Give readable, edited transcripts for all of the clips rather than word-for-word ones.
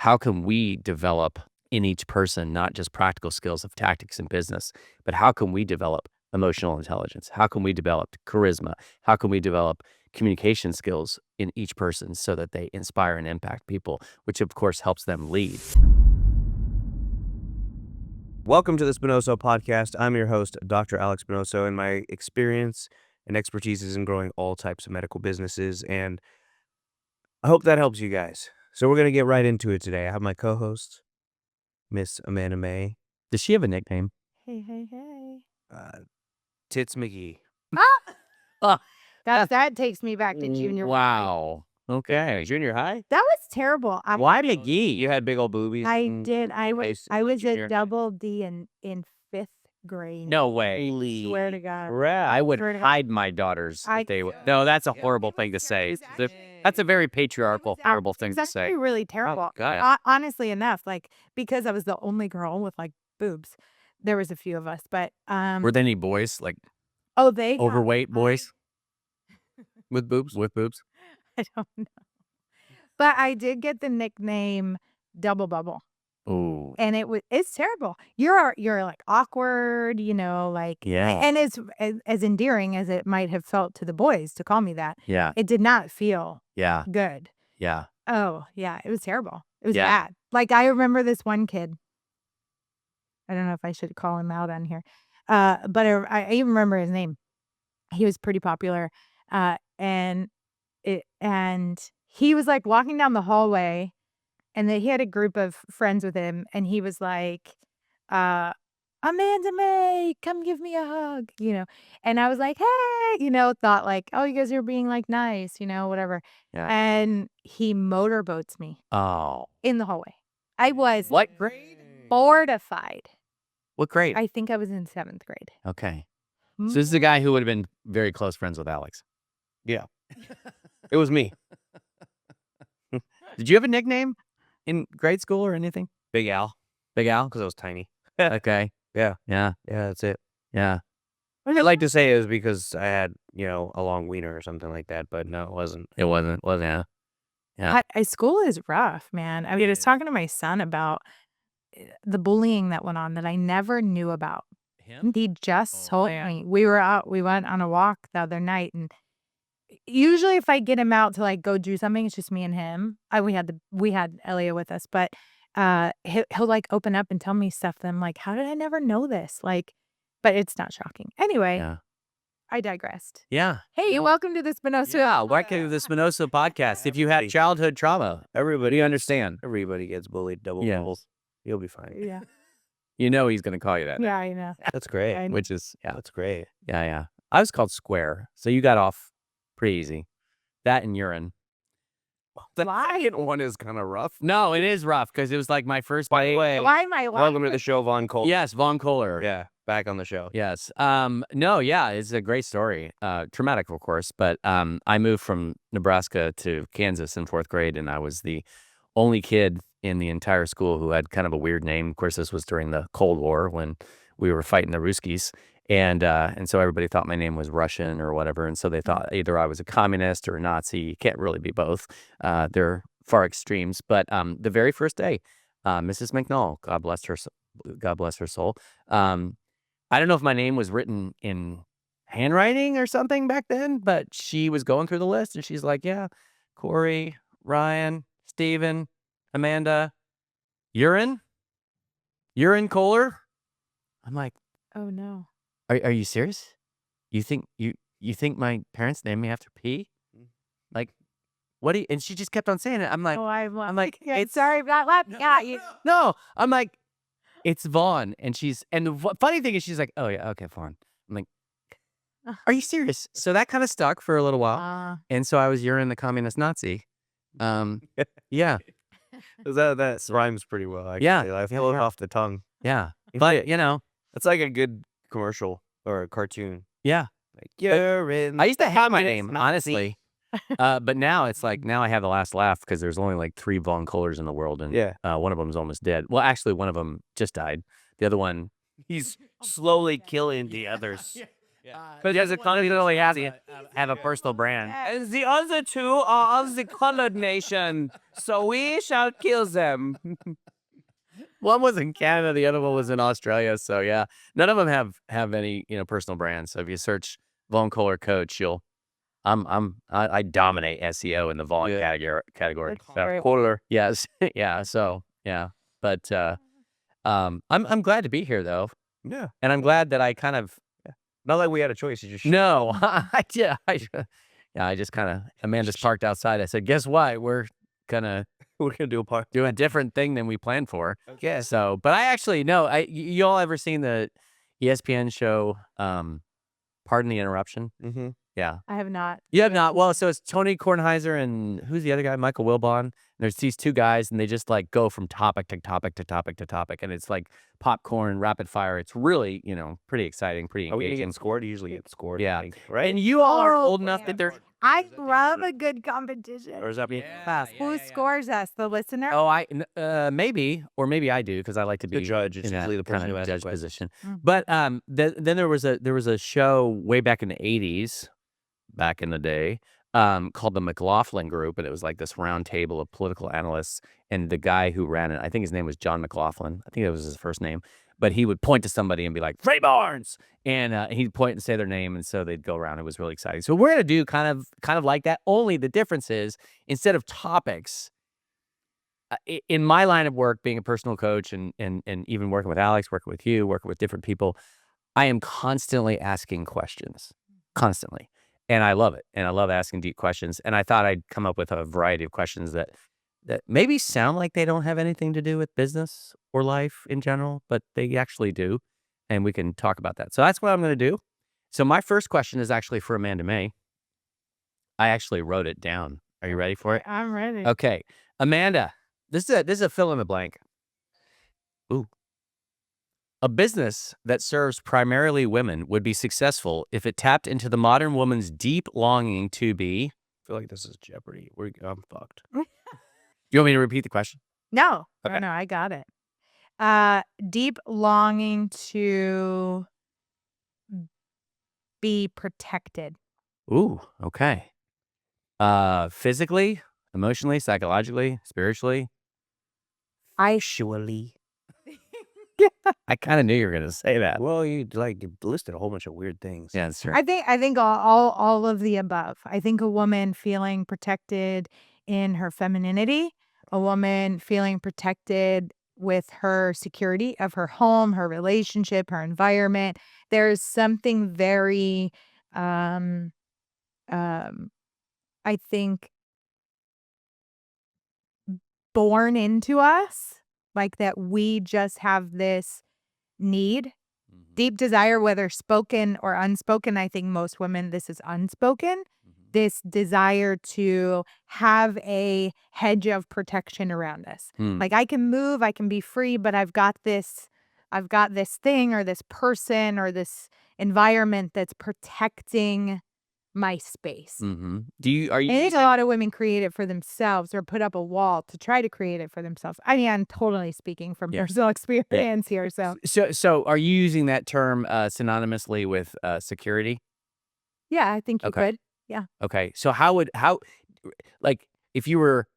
how can we develop in each person not just practical skills of tactics and business, but how can we develop emotional intelligence? How can we develop charisma? How can we develop communication skills in each person so that they inspire and impact people, which of course helps them lead? Welcome to the Spinoso Podcast. I'm your host, Dr. Alex Spinoso, and my experience and expertise is in growing all types of medical businesses, and I hope that helps you guys. So we're going to get right into it today. I have my co-host, Miss Amanda May. Does she have a nickname? Hey. Tits McGee. Oh, That takes me back to junior. wow. Okay. Junior high? That was terrible. Why McGee? You had big old boobies. I and did. I was junior a double D in 5th grade. No way. Swear to God. I would Swear to God. hide my daughters if they would. No, that's a horrible thing to say. Exactly. That's a very patriarchal, horrible thing to That's say. actually really terrible. God. Honestly enough, like, because I was the only girl with like boobs. There was a few of us, but Were there any boys, like they got- overweight boys with boobs? with boobs? I don't know. But I did get the nickname Double Bubble. Ooh. And it's terrible. You're like awkward, like Yeah. And it's as endearing as it might have felt to the boys to call me that. Yeah. It did not feel Yeah. good. Yeah. Oh yeah, it was terrible. It was Yeah. bad. Like I remember this one kid. I don't know if I should call him out on here, but I even remember his name. He was pretty popular, and he was like walking down the hallway. And then he had a group of friends with him, and he was like, Amanda May, come give me a hug, And I was like, hey, thought like, oh, you guys are being like nice, whatever. Yeah. And he motorboats me Oh. in the hallway. I was What grade? mortified. What grade? I think I was in 7th grade. Okay. So this is a guy who would have been very close friends with Alex. Yeah. It was me. Did you have a nickname in grade school or anything? Big Al, Big Al? because I was tiny. Okay. Yeah. Yeah. Yeah, that's it. Yeah. I'd like to say it was because I had, a long wiener or something like that, but no, it wasn't. It wasn't. Yeah. School is rough, man. I mean, I was talking to my son about the bullying that went on that I never knew about. Him? He just told me. We went on a walk the other night, and usually if I get him out to like go do something, it's just me and him. We had Elliot with us, but he'll like open up and tell me stuff that I'm like, how did I never know this? Like, but it's not shocking. Anyway, Yeah. I digressed. Yeah. Hey, welcome to the Spinoso. Yeah. Welcome to the Spinoso Podcast. If you had childhood trauma, Everybody we understand. Everybody gets bullied, double Yes. bubbles. You'll be fine. Yeah, You know he's going to call you that. yeah, I know. That's great. I know. Which is, yeah. That's great. Yeah. I was called Square. So you got off pretty easy. That and urine. The second one is kind of rough. No, it is rough because it was like my first By the day. way, Why am I welcome to the show, Vaughn Kohler. Yes, Vaughn Kohler. Yeah, back on the show. Yes. No, yeah, it's a great story. Traumatic, of course, but I moved from Nebraska to Kansas in 4th grade, and I was the only kid in the entire school who had kind of a weird name. Of course, this was during the Cold War when we were fighting the Ruskies. And so everybody thought my name was Russian or whatever. And so they thought either I was a communist or a Nazi. You can't really be both. They're far extremes. But the very first day, Mrs. McNall, God bless her soul. I don't know if my name was written in handwriting or something back then, but she was going through the list and she's like, yeah, Corey, Ryan, Steven, Amanda, urine Kohler. I'm like, Oh no. Are you serious? You think my parents named me after pee? Like, what do you? And she just kept on saying it. I'm like, I'm like, yeah, it's- sorry about that. Yeah, you. no. I'm like, it's Vaughn, and the funny thing is, she's like, oh yeah, okay, Vaughn. I'm like, are you serious? So that kind of stuck for a little while, and so I was urine the communist Nazi. Yeah, That rhymes pretty well, actually. Yeah. I feel it off the tongue. yeah, but It's like a good commercial or a cartoon. yeah. Like, you're in. I used to have my name, honestly. But now it's like, now I have the last laugh because there's only like 3 Vaughn Kohlers in the world. And Yeah. one of them's almost dead. Well, actually, one of them just died. The other one, He's slowly killing the others. Because the color literally has have a personal brand. And the other two are of the colored nation, so we shall kill them. One was in Canada, the other one was in Australia. So yeah, none of them have any personal brands. So if you search Vaughn Kohler coach, I dominate SEO in the Vaughn category. That's Kohler. Yes, yeah. So yeah, but I'm glad to be here though, Yeah. and I'm glad that I kind of Not like we had a choice. You just no, I just kind of Amanda's parked outside. I said, guess what? We're gonna we're gonna do a part. do a different thing than we planned for. Yeah. So, but I actually no. You all ever seen the ESPN show? Pardon the interruption. Mm-hmm. Yeah, I have not. you have not. Well, so it's Tony Kornheiser and who's the other guy? Michael Wilbon. And there's these two guys, and they just like go from topic to topic to topic to topic, and it's like popcorn, rapid fire. It's really pretty exciting, pretty Are we gonna engaging. get scored? You usually get scored. Yeah. I think, right? And you all are Oh, old enough yeah. that they're. I love a good competition. Or is that Yeah, Who scores us? The listener? Oh, maybe, or maybe I do because I like to be the judge? It's in that usually the person kind who of asks the judge question. position. Mhm. But then there was a show way back in the '80s, back in the day, called the McLaughlin Group, and it was like this round table of political analysts. And the guy who ran it, I think his name was John McLaughlin. I think that was his first name. But he would point to somebody and be like, "Ray Barnes," and he'd point and say their name, and so they'd go around. It was really exciting. So we're gonna do kind of like that. Only the difference is instead of topics. In my line of work, being a personal coach and even working with Alex, working with you, working with different people, I am constantly asking questions, constantly. And I love it. And I love asking deep questions. And I thought I'd come up with a variety of questions that maybe sound like they don't have anything to do with business or life in general, but they actually do. And we can talk about that. So that's what I'm going to do. So my first question is actually for Amanda May. I actually wrote it down. Are you ready for it? I'm ready. Okay. Amanda, this is a fill in the blank. Ooh. A business that serves primarily women would be successful if it tapped into the modern woman's deep longing to be. I feel like this is Jeopardy. I'm fucked. You want me to repeat the question? No, Okay. no, I got it. Deep longing to be protected. Ooh, okay. Physically, emotionally, psychologically, spiritually. Surely. I kind of knew you were gonna say that. Well, you listed a whole bunch of weird things. Yeah, that's true. I think all of the above. I think a woman feeling protected in her femininity, a woman feeling protected with her security of her home, her relationship, her environment. There's something very, I think, born into us, like that we just have this need, deep desire, whether spoken or unspoken. I think most women, this is unspoken, this desire to have a hedge of protection around us. Like I can move, I can be free, but I've got this thing or this person or this environment that's protecting my space. Are you? And I think a lot of women create it for themselves or put up a wall to try to create it for themselves. I mean, I'm totally speaking from personal experience here. So are you using that term synonymously with security? Yeah, I think you could. Yeah. Okay. So how like if you were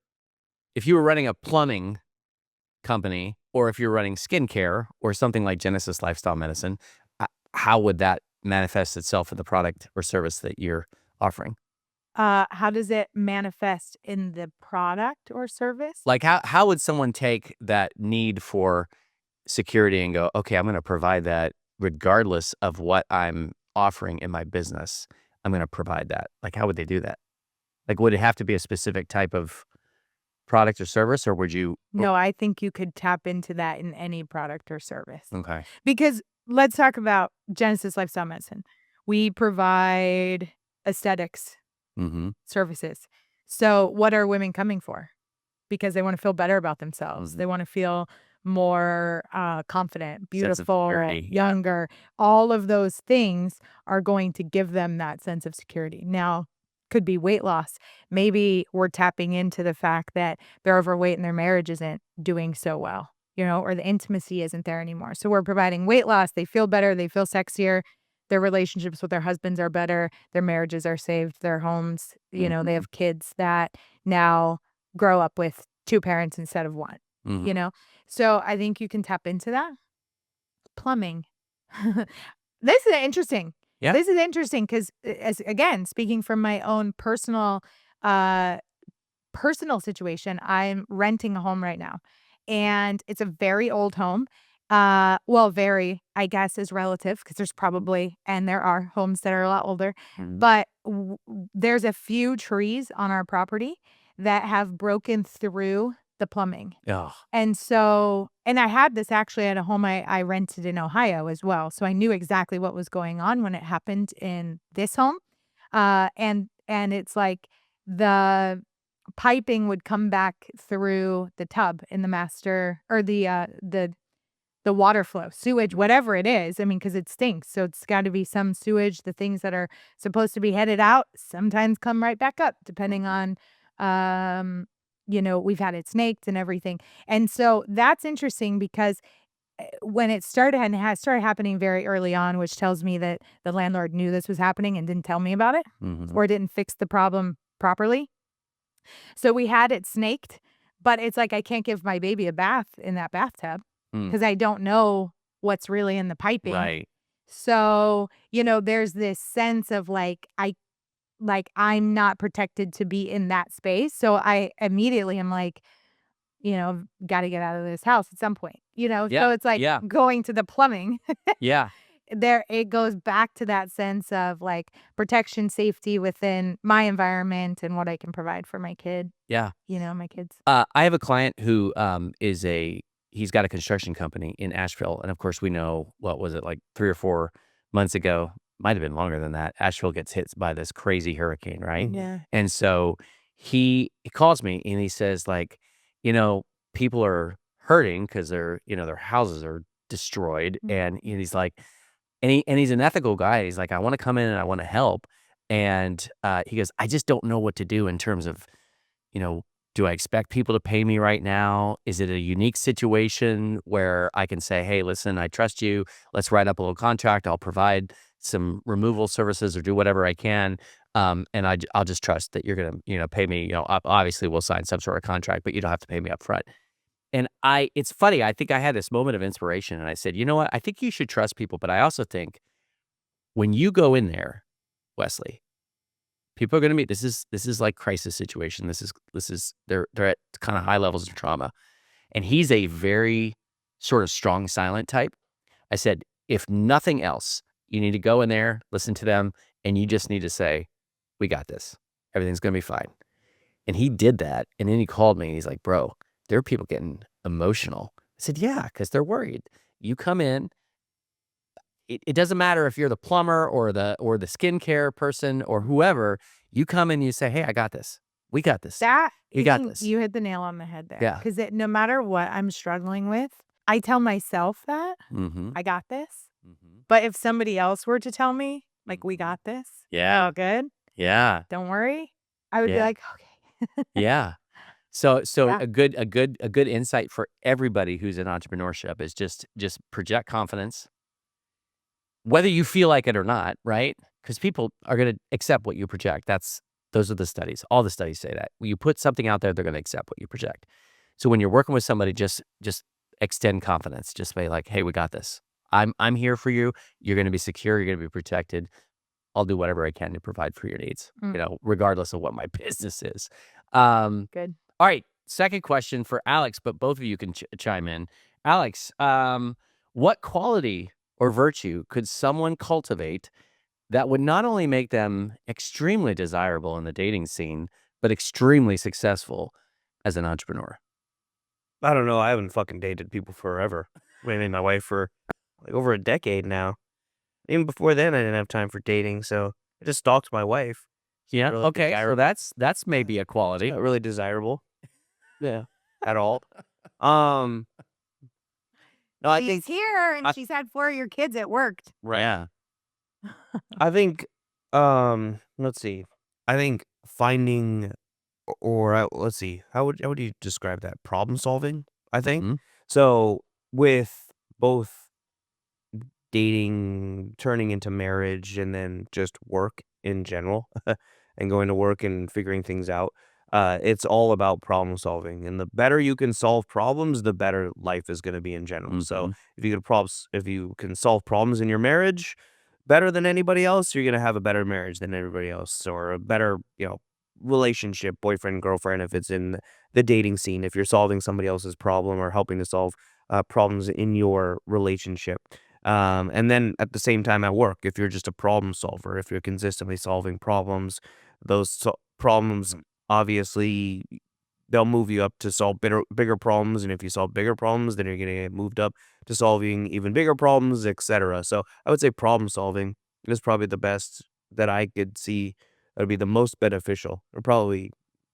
running a plumbing company or if you're running skincare or something like Genesis Lifestyle Medicine, how would that manifest itself in the product or service that you're offering? How does it manifest in the product or service? Like how would someone take that need for security and go, okay, I'm going to provide that regardless of what I'm offering in my business. I'm going to provide that. Like, how would they do that? Like, would it have to be a specific type of product or service, or would you? No, I think you could tap into that in any product or service. Okay. Because let's talk about Genesis Lifestyle Medicine. We provide aesthetics services. So what are women coming for? Because they want to feel better about themselves. They want to feel more confident, beautiful, younger. All of those things are going to give them that sense of security. Now, could be weight loss. Maybe we're tapping into the fact that they're overweight and their marriage isn't doing so well, or the intimacy isn't there anymore. So we're providing weight loss. They feel better. They feel sexier. their relationships with their husbands are better, their marriages are saved, their homes, they have kids that now grow up with two parents instead of one, Mhm. So I think you can tap into that. Plumbing. This is interesting. Yeah. This is interesting because, as again, speaking from my own uh, personal situation, I'm renting a home right now, and it's a very old home. Well, very, I guess, is relative because there are homes that are a lot older, Mhm. but there's a few trees on our property that have broken through the plumbing. Ugh. And I had this actually at a home I rented in Ohio as well. So I knew exactly what was going on when it happened in this home. And it's like the piping would come back through the tub in the master or the water flow, sewage, whatever it is. I mean, because it stinks. So it's got to be some sewage. The things that are supposed to be headed out sometimes come right back up, depending on, we've had it snaked and everything. And so that's interesting because when it started and has started happening very early on, which tells me that the landlord knew this was happening and didn't tell me about it Mhm. or didn't fix the problem properly. So we had it snaked, but it's like I can't give my baby a bath in that bathtub Mm. because I don't know what's really in the piping. Right. So, there's this sense of I'm not protected to be in that space. So I immediately am like, got to get out of this house at some point. Yeah. So it's like Yeah. going to the plumbing. Yeah. There it goes back to that sense of like protection, safety within my environment and what I can provide for my kid, Yeah. my kids. I have a client who he's got a construction company in Asheville, and of course we know, what was it, like 3 or 4 months ago, might have been longer than that, Asheville gets hit by this crazy hurricane, right? Yeah. And so he calls me and he says like, you know, people are hurting because their houses are destroyed, Mm. and he's like, he's an ethical guy. He's like, I want to come in and I want to help, and he goes, I just don't know what to do in terms of, you know, do I expect people to pay me right now? Is it a unique situation where I can say, hey, listen, I trust you. Let's write up a little contract. I'll provide some removal services or do whatever I can. And I'll just trust that you're going to, pay me, obviously we'll sign some sort of contract, but you don't have to pay me up front. And it's funny. I think I had this moment of inspiration and I said, you know what? I think you should trust people. But I also think when you go in there, Wesley, people are gonna meet this is like crisis situation. This is they're at kinda high levels of trauma, and he's a very sort of strong silent type. I said, "If nothing else, you need to go in there, listen to them, and you just need to say, 'We got this. Everything's gonna be fine.'" And he did that, and then he called me, and he's like, "Bro, there are people getting emotional." I said, "Yeah, because 'cause they're worried. You come in, it doesn't matter if you're the plumber or the skincare person or whoever, you come in and you say, 'Hey, I got this. We got this. That You I got think this.'" you hit the nail on the head there, Yeah. 'cause no matter what I'm struggling with, I tell myself that, Mhm. "I got this." Mhm. But if somebody else were to tell me, like, "We Mhm. got this. It's Yeah. all good. Yeah. Don't worry," I would be Yeah. like, "Okay." Yeah. So Yeah. a good insight for everybody who's in entrepreneurship is just project confidence, whether you feel like it or not, right? Because people are gonna accept what you project. Those are the studies. All the studies say that. When you put something out there, they're gonna accept what you project. So when you're working with somebody, just extend confidence. Just say like, "Hey, we got this. I'm here for you. You're gonna be secure. You're gonna be protected. I'll do whatever I can to provide for your needs, Mm, regardless of what my business is." Um, good. all right, second question for Alex, but both of you can chime in. Alex, what quality or virtue could someone cultivate that would not only make them extremely desirable in the dating scene, but extremely successful as an entrepreneur? I don't know. I haven't fucking dated people forever. Maybe my wife for like over a decade now. Even before then, I didn't have time for dating, so I just stalked my wife. Yeah. Really Okay. So that's maybe a it's quality. not really desirable. Yeah, at all. Um, no, I She's think here, and I she's had 4 of your kids, it worked. right. Yeah. I think, let's see. I think finding let's see, how would you describe that? Problem solving, I think. Hmm. So with both dating turning into marriage and then just work in general and going to work and figuring things out. It's all about problem solving, and the better you can solve problems, the better life is going to be in general. So Mhm. if you can solve problems in your marriage better than anybody else, you're going to have a better marriage than everybody else, or a better, relationship, boyfriend, girlfriend, if it's in the dating scene, if you're solving somebody else's problem or helping to solve problems in your relationship. And then at the same time at work, if you're just a problem solver, if you're consistently solving problems, problems obviously they'll move you up to solve bigger problems. And if you solve bigger problems, then you're going to get moved up to solving even bigger problems, etc. So I would say problem solving is probably the best that I could see that would be the most beneficial or probably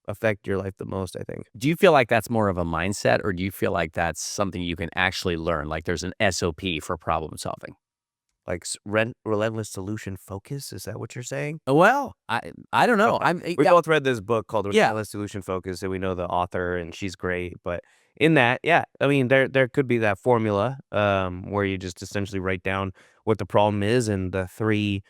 affect your life the most, I think. Do you feel like that's more of a mindset, or do you feel like that's something you can actually learn? Like there's an SOP for problem solving? Like relentless solution focus. Is that what you're saying? Well, I don't know. I'm We yeah, both read this book called yeah. Relentless Solution Focus, and we know the author, and she's great. But in that, yeah, I mean, there could be that formula, where you just essentially write down what the problem is and the three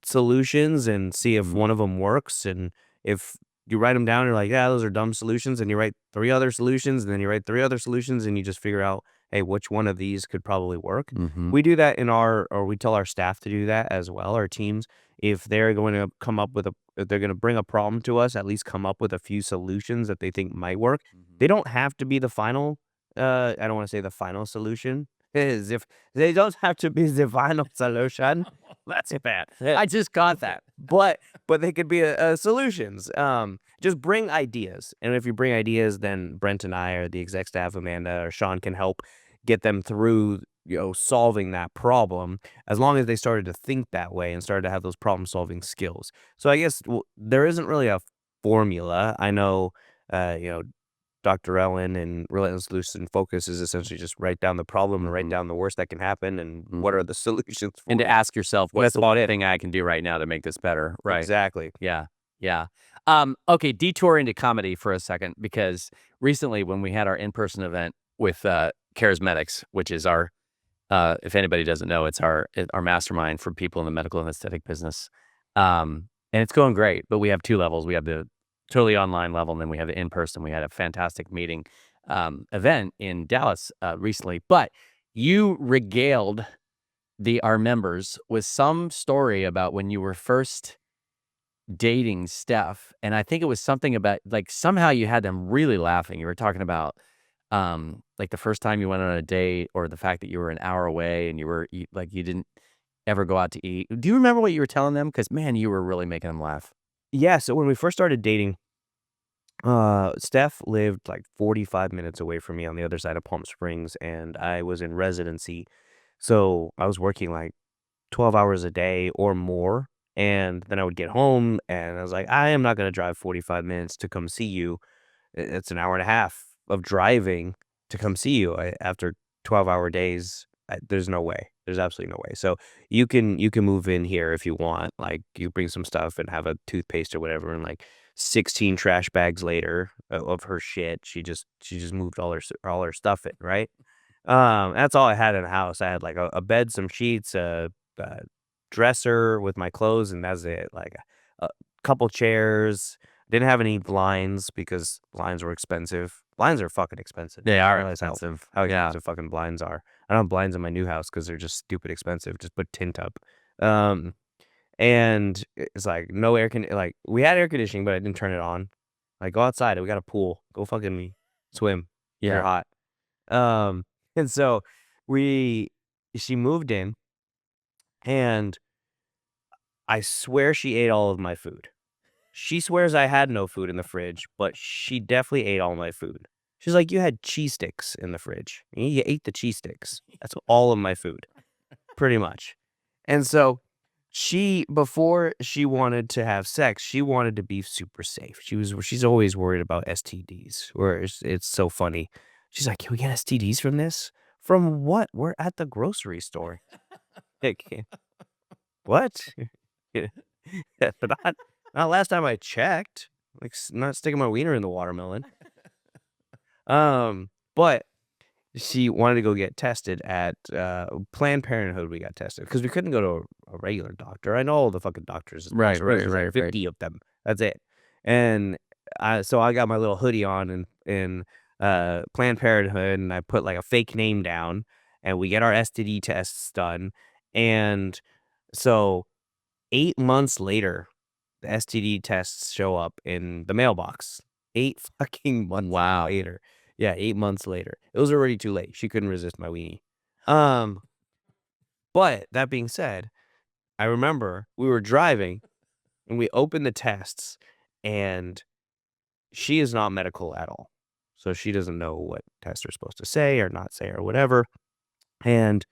solutions, and see if Mhm. one of them works. And if you write them down, you're like, yeah, those are dumb solutions, and you write three other solutions, and then you write three other solutions, and you just figure out, hey, which one of these could probably work. Mhm. We do that or we tell our staff to do that as well, our teams. If they're going to come up with if they're going to bring a problem to us, at least come up with a few solutions that they think might work. Mhm. They don't have to be the final, I don't want to say the final solution. Is if they don't have to be the final solution. That's bad. I just got that. But they could be solutions. Just bring ideas, and if you bring ideas, then Brent and I, or the exec staff, Amanda or Sean, can help get them through, solving that problem, as long as they started to think that way and started to have those problem solving skills. So I guess there isn't really a formula. I know, you know, Dr. Ellen and Relentless Solution Focus is essentially just write down the problem and write Mhm. down the worst that can happen and what are Mhm. the solutions And for to it. ask yourself, And what's that's the about one it. thing I can do right now to make this better? Right. Exactly. Yeah. Yeah. Okay, detour into comedy for a second, because recently when we had our in-person event with Charismatics, which is our if anybody doesn't know, it's our mastermind for people in the medical and aesthetic business. And it's going great, but we have two levels. We have the totally online level, and then we have the in-person. We had a fantastic meeting event in Dallas recently, but you regaled our members with some story about when you were first dating Steph, and I think it was something about, like, somehow you had them really laughing. You were talking about, like, the first time you went on a date, or the fact that you were an hour away and you didn't ever go out to eat. Do you remember what you were telling them? Because man, you were really making them laugh. Yeah, so when we first started dating, Steph lived like 45 minutes away from me on the other side of Palm Springs, and I was in residency. So I was working like 12 hours a day or more. And then I would get home and I was like, I am not going to drive 45 minutes to come see you. It's an hour and a half of driving to come see you after 12-hour days. There's no way. There's absolutely no way. So you can move in here if you want. Like you bring some stuff and have a toothpaste or whatever, and like 16 trash bags later of her shit. She just moved all her stuff in, right? That's all I had in the house. I had like a bed, some sheets, a dresser with my clothes, and that's it. Like a couple chairs. Didn't have any blinds because blinds were expensive. Blinds are fucking expensive. They I are realize expensive. how Yeah. expensive fucking blinds are. I don't have blinds in my new house because they're just stupid expensive. Just put tint up. Um, and it's like no like we had air conditioning, but I didn't turn it on. Like go outside. We got a pool. Go fucking swim. You're Yeah. hot. Um, and so we she moved in, and I swear she ate all of my food. She swears I had no food in the fridge, but she definitely ate all my food. She's like, "You had cheese sticks in the fridge. And you ate the cheese sticks. That's all of my food, pretty much." And so before she wanted to have sex, she wanted to be super safe. She's always worried about STDs, where it's so funny. She's like, "Can we get STDs from this?" From what? We're at the grocery store. Like, what? But not last time I checked. Like, not sticking my wiener in the watermelon. But she wanted to go get tested at Planned Parenthood. We got tested because we couldn't go to a regular doctor. I know all the fucking doctors. Right, There's like right. 50 of them. That's it. And so I got my little hoodie on in Planned Parenthood, and I put like a fake name down, and we get our STD tests done. And so 8 months later, the STD tests show up in the mailbox. 8 fucking months Wow. later. Yeah, 8 months later. It was already too late. She couldn't resist my weenie. But that being said, I remember we were driving and we opened the tests, and she is not medical at all. So she doesn't know what tests are supposed to say or not say or whatever. And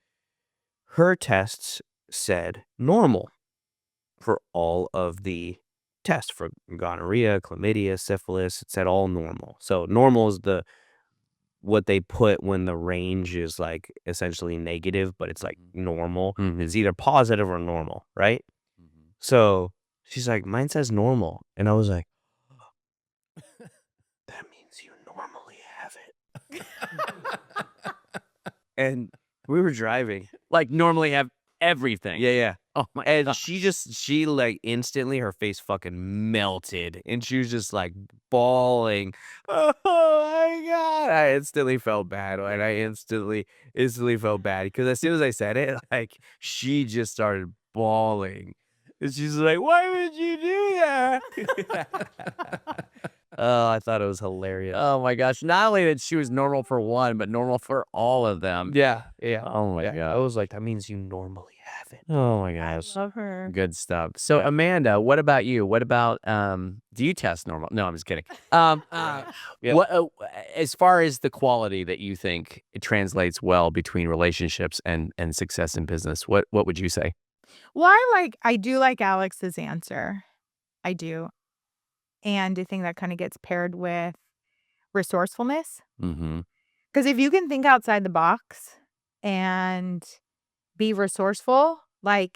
her tests said normal for all of the tests for gonorrhea, chlamydia, syphilis. It said all normal. So normal is what they put when the range is like essentially negative, but it's like normal. It's either positive or normal, right? So she's like, mine says normal. And I was like, that means you normally have it. And we were driving. Like normally have everything. Yeah. Oh my And God. she like instantly, her face fucking melted. And she was just like bawling. Oh my God. I instantly felt bad. And I instantly felt bad because as soon as I said it, like she just started bawling. And she's like, why would you do that? Oh, I thought it was hilarious. Oh my gosh. Not only that she was normal for one, but normal for all of them. Yeah. Oh my I God. was like, that means you normally have it. Oh my I gosh. love her. Good stuff. So Yeah. Amanda, what about you? What about do you test normal? No, I'm just kidding. Yep. What as far as the quality that you think it translates well between relationships and success in business, what would you say? Well, I do like Alex's answer. I do. And I think that kind of gets paired with resourcefulness. Mm-hmm. Because if you can think outside the box and be resourceful, but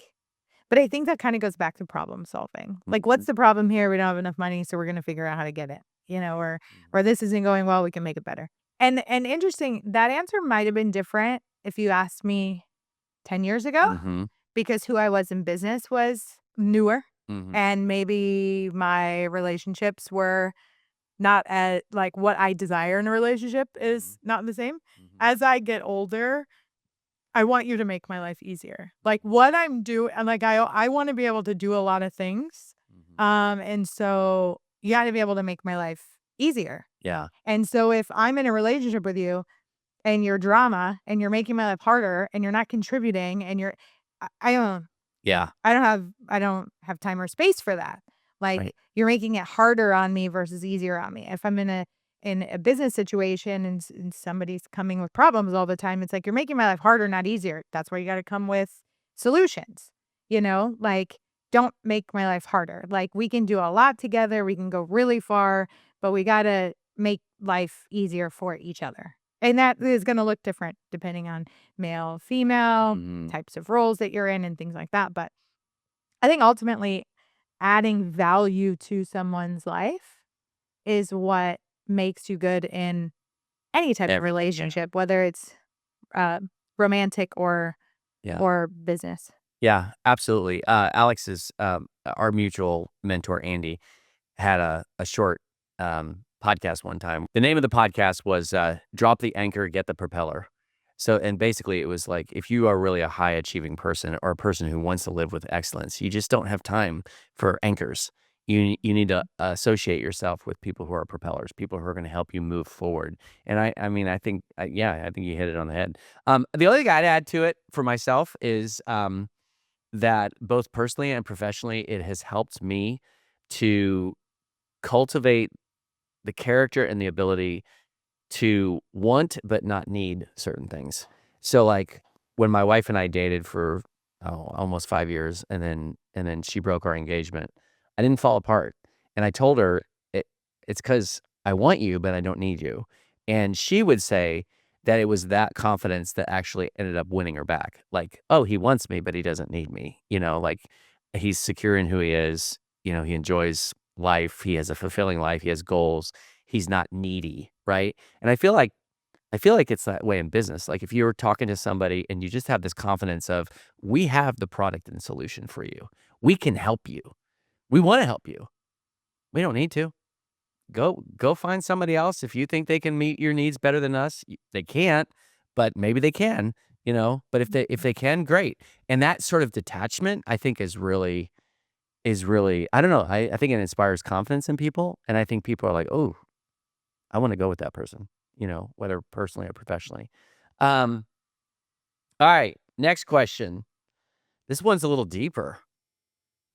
I think that kind of goes back to problem solving. Like, what's the problem here? We don't have enough money, so we're going to figure out how to get it, or this isn't going well, we can make it better. And interesting, that answer might have been different if you asked me 10 years ago, Mm-hmm. because who I was in business was newer. Mm-hmm. And maybe my relationships were not at like what I desire in a relationship is not the same. As I get older, I want you to make my life easier. Like what I'm doing, and like I want to be able to do a lot of things. And so you got to be able to make my life easier. Yeah. And so if I'm in a relationship with you and you're drama and you're making my life harder and you're not contributing and I don't Yeah. I don't have time or space for that. Like Right. you're making it harder on me versus easier on me. If I'm in a business situation and somebody's coming with problems all the time, it's like you're making my life harder, not easier. That's why you got to come with solutions. Like don't make my life harder. Like we can do a lot together, we can go really far, but we got to make life easier for each other. And that is going to look different depending on male, female, types of roles that you're in and things like that. But I think ultimately adding value to someone's life is what makes you good in any type of relationship, whether it's romantic or business. Yeah, absolutely. Alex's our mutual mentor Andy had a short podcast one time. The name of the podcast was Drop the Anchor, Get the Propeller. So, and basically it was like, if you are really a high achieving person or a person who wants to live with excellence, you just don't have time for anchors. You need to associate yourself with people who are propellers, people who are going to help you move forward. And I mean, I think you hit it on the head. The only thing I'd add to it for myself is that both personally and professionally, it has helped me to cultivate the character and the ability to want but not need certain things. So like when my wife and I dated for almost 5 years and then she broke our engagement, I didn't fall apart. And I told her it's because I want you, but I don't need you. And she would say that it was that confidence that actually ended up winning her back. Like, oh, he wants me, but he doesn't need me. Like he's secure in who he is. He enjoys life. He has a fulfilling life. He has goals. He's not needy, right? And I feel like I feel like it's that way in business. Like if you're talking to somebody and you just have this confidence of, we have the product and solution for you. We can help you. We want to help you. We don't need to. Go find somebody else. If you think they can meet your needs better than us, they can't, but maybe they can, but if they can, great. And that sort of detachment, I think is really, I don't know. I think it inspires confidence in people. And I think people are like, oh, I want to go with that person, whether personally or professionally. All right. Next question. This one's a little deeper.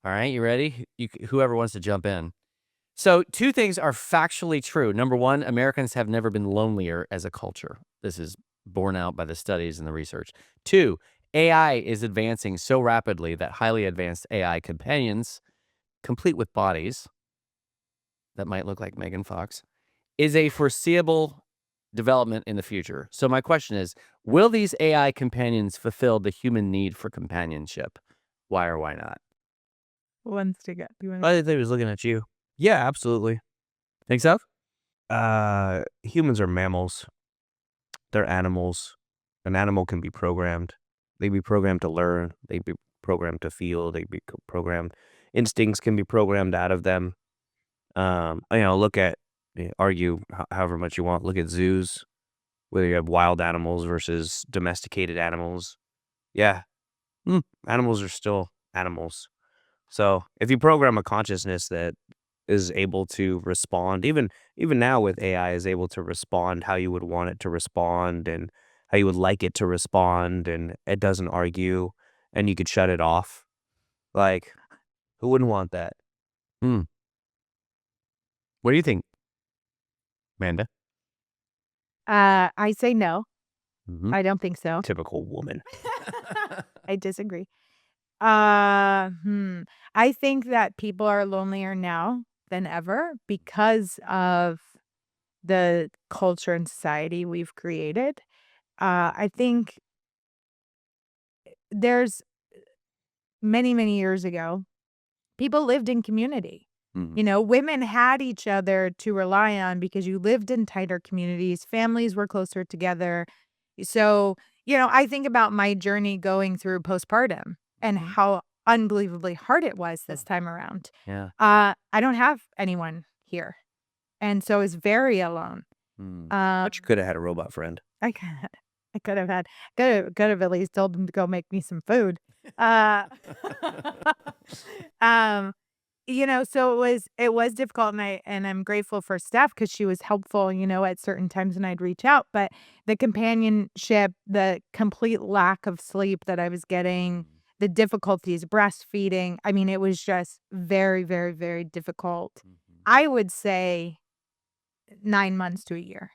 All right. You ready? Whoever wants to jump in. So 2 things are factually true. Number 1, Americans have never been lonelier as a culture. This is borne out by the studies and the research. 2, AI is advancing so rapidly that highly advanced AI companions, complete with bodies that might look like Megan Fox, is a foreseeable development in the future. So my question is, will these AI companions fulfill the human need for companionship? Why or why not? Who wants to go? I think he was looking at you. Yeah, absolutely. Think so? Humans are mammals. They're animals. An animal can be programmed. They be programmed to learn. They be programmed to feel. They be programmed. Instincts can be programmed out of them. Look at, argue however much you want. Look at zoos, whether you have wild animals versus domesticated animals. Yeah, animals are still animals. So if you program a consciousness that is able to respond, even now with AI, is able to respond how you would want it to respond and how you would like it to respond, and it doesn't argue, and you could shut it off. Like, who wouldn't want that? What do you think, Amanda? I say no. Mhm. I don't think so. Typical woman. I disagree. I think that people are lonelier now than ever because of the culture and society we've created. I think there's many, many years ago, people lived in community. Mhm. Women had each other to rely on because you lived in tighter communities. Families were closer together. So, I think about my journey going through postpartum and how unbelievably hard it was this time around. Yeah. I don't have anyone here. And so it's very alone. But you could have had a robot friend. I could I could have at least told him to go make me some food. Uh, um, so it was difficult, and I'm grateful for Steph because she was helpful, at certain times when I'd reach out. But the companionship, the complete lack of sleep that I was getting, the difficulties breastfeeding, I mean, it was just very, very, very difficult. I would say 9 months to a year.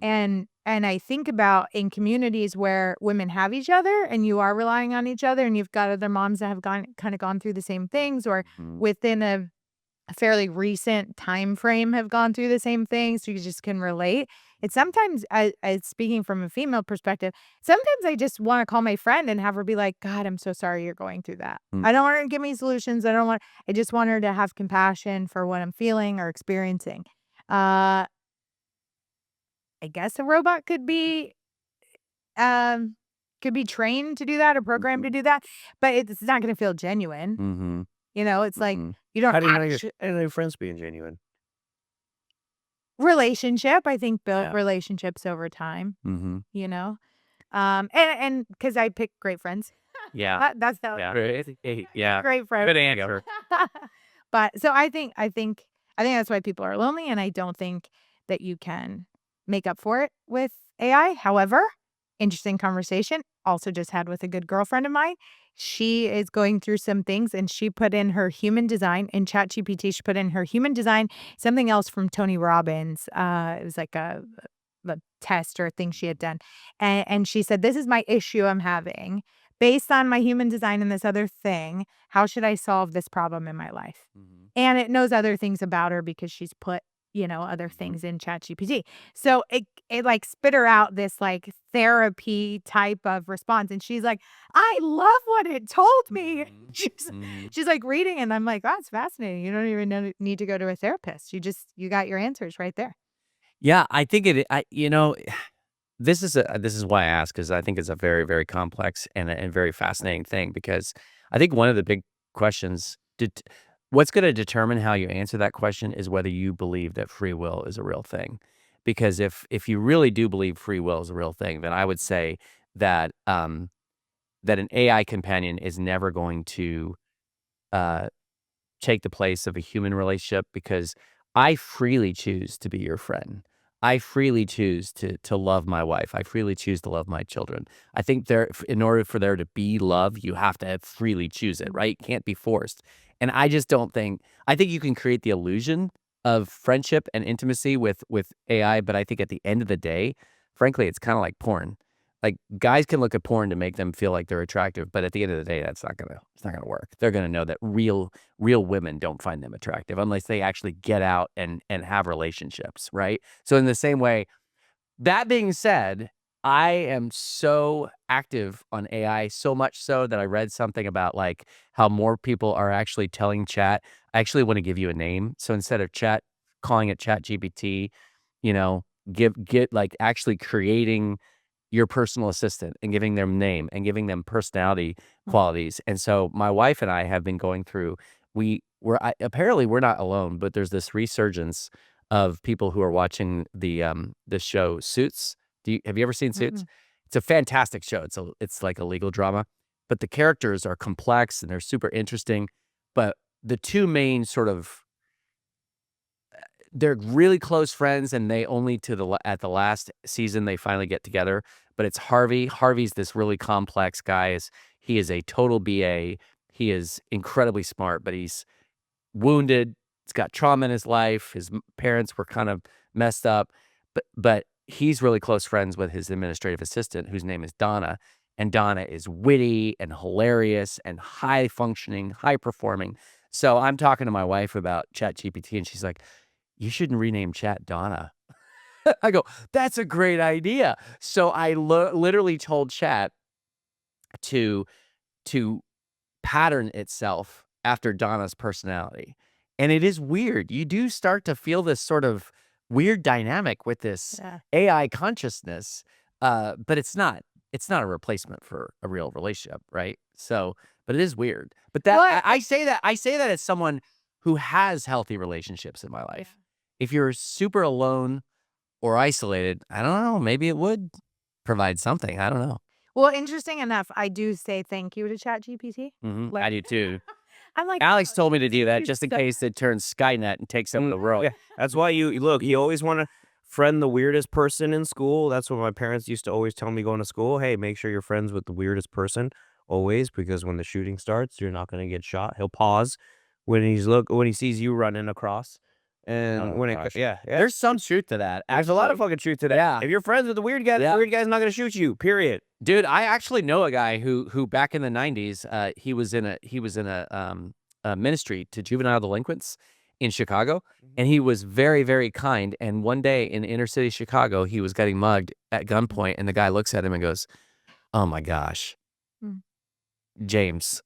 And I think about in communities where women have each other and you are relying on each other and you've got other moms that have gone through the same things, or within a fairly recent time frame have gone through the same things, so you just can relate. It's sometimes, I speaking from a female perspective, sometimes I just want to call my friend and have her be like, God, I'm so sorry you're going through that. I don't want her to give me solutions. I just want her to have compassion for what I'm feeling or experiencing. I guess a robot could be trained to do that or programmed to do that, but it's not gonna feel genuine. Mhm. It's like you don't How do you know your friends being genuine? relationship, I think built Yeah. relationships over time, Mhm. you know? And because I pick great friends. Yeah. That's the Yeah. Yeah. great friend. Good answer. But so I think that's why people are lonely, and I don't think that you can make up for it with AI. However, interesting conversation also just had with a good girlfriend of mine. She is going through some things and she put in her human design in ChatGPT. She put in her human design, something else from Tony Robbins. It was like a test or a thing she had done. And she said, this is my issue I'm having. Based on my human design and this other thing, how should I solve this problem in my life? And it knows other things about her because she's put, other things in ChatGPT. So it like spit her out this like therapy type of response. And she's like, I love what it told me. She's like reading, and I'm like, oh, it's fascinating. You don't even need to go to a therapist. You got your answers right there. Yeah, I think this is why I ask, because I think it's a very, very complex and very fascinating thing, because I think one of the big questions, what's going to determine how you answer that question is whether you believe that free will is a real thing. Because if you really do believe free will is a real thing, then I would say that that an AI companion is never going to uh, take the place of a human relationship, because I freely choose to be your friend. I freely choose to love my wife. I freely choose to love my children. I think in order for there to be love, you have to freely choose it, right? It can't be forced. And I just don't think, I think you can create the illusion of friendship and intimacy with AI, but I think at the end of the day, frankly, it's kind of like porn. Like, guys can look at porn to make them feel like they're attractive, but at the end of the day, it's not gonna work. They're gonna know that real women don't find them attractive unless they actually get out and have relationships, right? So in the same way, that being said, I am so active on AI, so much so that I read something about, like, how more people are actually telling chat, I actually want to give you a name. So instead of calling it Chat GPT, you know, get like actually creating your personal assistant and giving them name and giving them personality qualities. And so my wife and I have been going through, apparently we're not alone, but there's this resurgence of people who are watching the show Suits. Have you ever seen Suits? Mm-mm. It's a fantastic show. It's like a legal drama, but the characters are complex and they're super interesting. But the two main sort of, they're really close friends, and they only at the last season they finally get together. But it's Harvey. Harvey's this really complex guy. He is a total BA. He is incredibly smart, but he's wounded. He's got trauma in his life. His parents were kind of messed up, but he's really close friends with his administrative assistant, whose name is Donna. And Donna is witty and hilarious and high functioning, high performing. So I'm talking to my wife about ChatGPT, and she's like, "You shouldn't rename Chat Donna." I go, "That's a great idea." So I literally told Chat to pattern itself after Donna's personality. And it is weird. You do start to feel this sort of weird dynamic with this Yeah. AI consciousness, but it's not. It's not a replacement for a real relationship, right? So, but it is weird. But Well, I say that as someone who has healthy relationships in my life. If you're super alone or isolated, I don't know, maybe it would provide something. I don't know. Well, interesting enough, I do say thank you to ChatGPT. I do too. I'm like, Alex told me to do that you're just in so- case it turns Skynet and takes over the world. Yeah, that's why you look. You always want to friend the weirdest person in school. That's what my parents used to always tell me going to school. Hey, make sure you're friends with the weirdest person always, because when the shooting starts, you're not going to get shot. He'll pause when he sees you running across, and Oh, when gosh. yeah. There's some truth to that. There's a lot of Actually. fucking truth to that. Yeah. If you're friends with the weird guy, Yeah. the weird guy's not going to shoot you. Period. Dude, I actually know a guy who back in the 90s, he was in a ministry to juvenile delinquents in Chicago, and he was very, very kind. And one day in inner city Chicago, he was getting mugged at gunpoint, and the guy looks at him and goes, "Oh my gosh, Mm. James,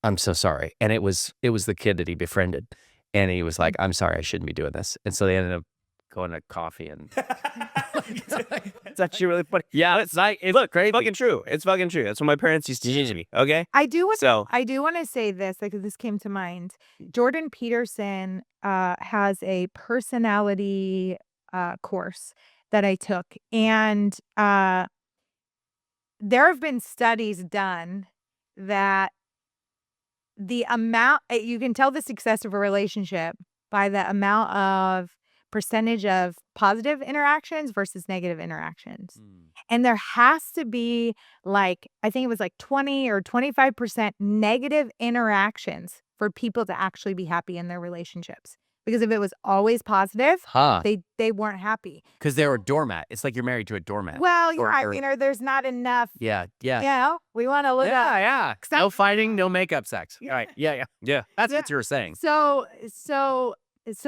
I'm so sorry." And it was the kid that he befriended, and he was like, "I'm sorry, I shouldn't be doing this." And so they ended up going to coffee and It's actually really funny. yeah, it's like it's Look, crazy. fucking true. It's fucking true. That's what my parents used to teach me. Okay. I do want So to say this, like, this came to mind. Jordan Peterson has a personality course that I took, and there have been studies done that the amount you can tell the success of a relationship by the amount of percentage of positive interactions versus negative interactions. And there has to be, like, I think it was like 20 or 25% negative interactions for people to actually be happy in their relationships. Because if it was always positive, Huh. they weren't happy. Because they're a doormat. It's like you're married to a doormat. Well, Or- yeah, or- you know, there's not enough, Yeah. we want to look up. Yeah. No fighting, no makeup sex. Yeah. All right. Yeah. That's what you were saying. So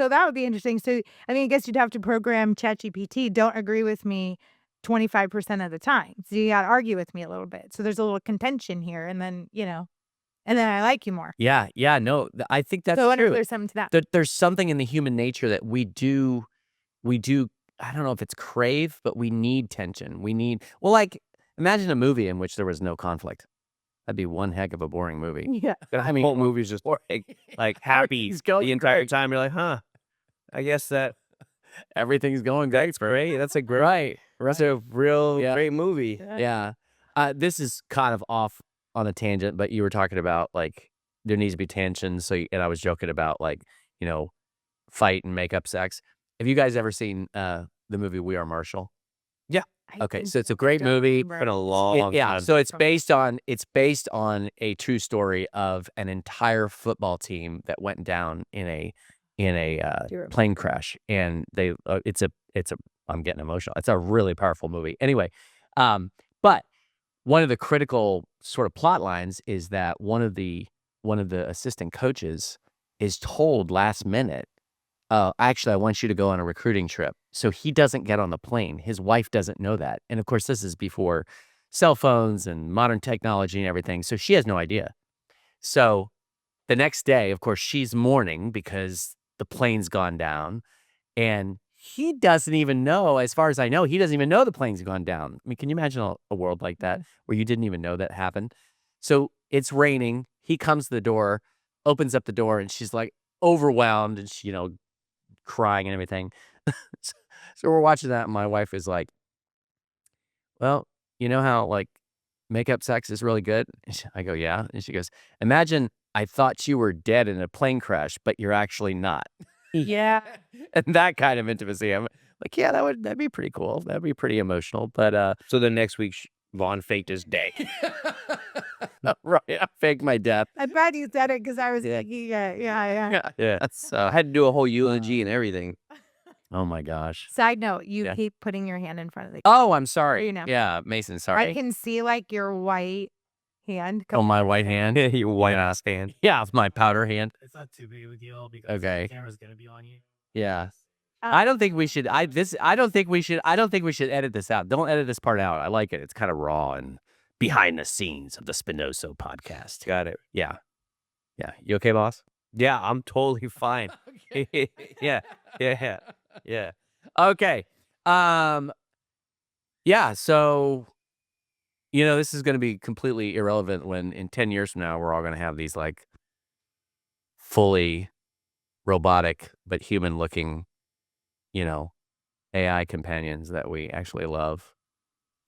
that would be interesting. So, I mean, I guess you'd have to program ChatGPT. Don't agree with me 25% of the time. So you got to argue with me a little bit. So there's a little contention here, and then and then I like you more. Yeah. No, I think that's So I wonder if true. there's something to that. There's something in the human nature that we do I don't know if it's crave, but we need tension. We need, well, like, imagine a movie in which there was no conflict. That'd be one heck of a boring movie. Yeah. The whole movie's just like happy Everything's going the entire great. time. You're like, huh? I guess that Everything's going great. that's great. That's a great, Right. that's a real Yeah. great movie. Yeah. This is kind of off on a tangent, but you were talking about like there needs to be tension. So, and I was joking about like, you know, fight and make up sex. Have you guys ever seen the movie We Are Marshall? Okay, so it's a great movie. Been a long Yeah, time. so it's based on a true story of an entire football team that went down in a plane crash, and they it's a I'm getting emotional. It's a really powerful movie. Anyway, but one of the critical sort of plot lines is that one of the assistant coaches is told last minute, actually, I want you to go on a recruiting trip. So he doesn't get on the plane. His wife doesn't know that. And of course, this is before cell phones and modern technology and everything. So she has no idea. So the next day, of course, she's mourning because the plane's gone down. And he doesn't even know, as far as I know, he doesn't even know the plane's gone down. I mean, can you imagine a world like that where you didn't even know that happened? So it's raining. He comes to the door, opens up the door, and she's like overwhelmed and she, crying and everything. So we're watching that, and my wife is like, well, you know how like makeup sex is really good? I go, yeah. And she goes, imagine I thought you were dead in a plane crash, but you're actually not. Yeah. And that kind of intimacy. I'm like, yeah, that'd be pretty cool. That'd be pretty emotional. But So the next week, Vaughn faked his day. right, I faked my death. I'm glad you said it because I was thinking, yeah. Yeah. That's I had to do a whole eulogy and everything. oh my gosh. Side note, you Yeah. keep putting your hand in front of the Oh, I'm sorry. You know. Yeah, Mason, I sorry. can see like your white hand. Oh, my white hand. Your white ass hand. Yeah, it's my powder hand. It's not too big of a deal because Okay. the camera's gonna be on you. Yeah. I don't think we should. I don't think we should. I don't think we should edit this out. Don't edit this part out. I like it. It's kind of raw and behind the scenes of the Spinoso podcast. Got it. Yeah. Yeah. You okay, boss? Yeah, I'm totally fine. Yeah. Yeah. Okay. Yeah. So, this is going to be completely irrelevant when in 10 years from now we're all going to have these like fully robotic but human-looking, AI companions that we actually love.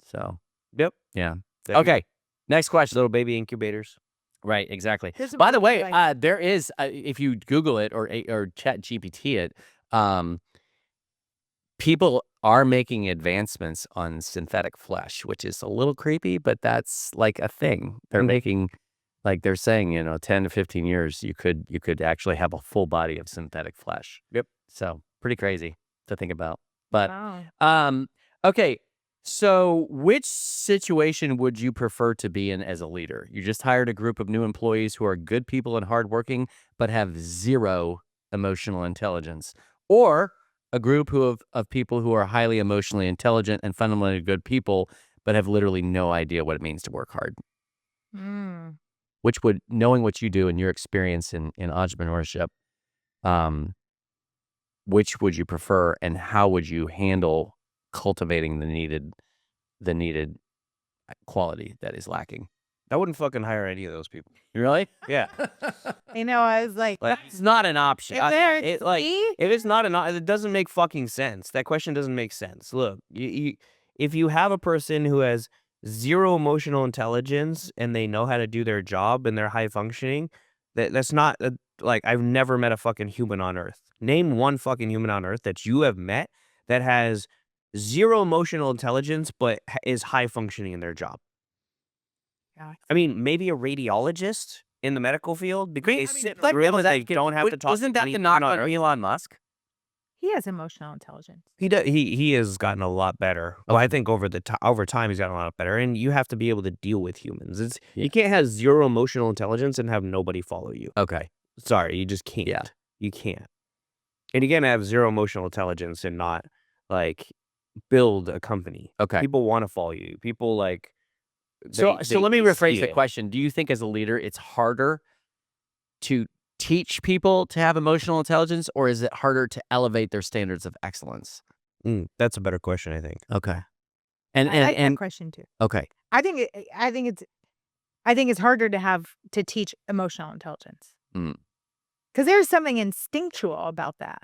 So, Yep. yeah. There you go. Okay. Next question. Little baby incubators. Right. Exactly. Here's a By the movie, way, like- there is, if you Google it or Chat GPT it, people are making advancements on synthetic flesh, which is a little creepy, but that's like a thing. They're making, like they're saying, 10 to 15 years, you could actually have a full body of synthetic flesh. Yep. So pretty crazy to think about. But Wow. okay. So which situation would you prefer to be in as a leader? You just hired a group of new employees who are good people and hardworking, but have zero emotional intelligence, or a group of people who are highly emotionally intelligent and fundamentally good people, but have literally no idea what it means to work hard. Mm. Which would, knowing what you do and your experience in entrepreneurship, which would you prefer, and how would you handle cultivating the needed quality that is lacking? I wouldn't fucking hire any of those people. Really? Yeah. I know. I was like, That's not an option. if It's not it doesn't make fucking sense. That question doesn't make sense. Look, if you have a person who has zero emotional intelligence and they know how to do their job and they're high functioning, that's not like, I've never met a fucking human on earth. Name one fucking human on earth that you have met that has zero emotional intelligence but is high functioning in their job. Yeah. I mean, maybe a radiologist in the medical field because they sit in like, rooms they don't have to talk. Wasn't that to the knock on Earth. Elon Musk? he has emotional intelligence. He has gotten a lot better. Well, I think over time he's gotten a lot better, and you have to be able to deal with humans. You can't have zero emotional intelligence and have nobody follow you. Okay. Sorry, you just can't. Yeah. You can't. And you can't have zero emotional intelligence and not like build a company. Okay. People want to follow you. People like. So let me they rephrase see the it. question. Do you think as a leader it's harder to teach people to have emotional intelligence, or is it harder to elevate their standards of excellence? That's a better question, I think. Okay. And I like that and question too. okay. I think it's harder to teach emotional intelligence Mm, because there's something instinctual about that.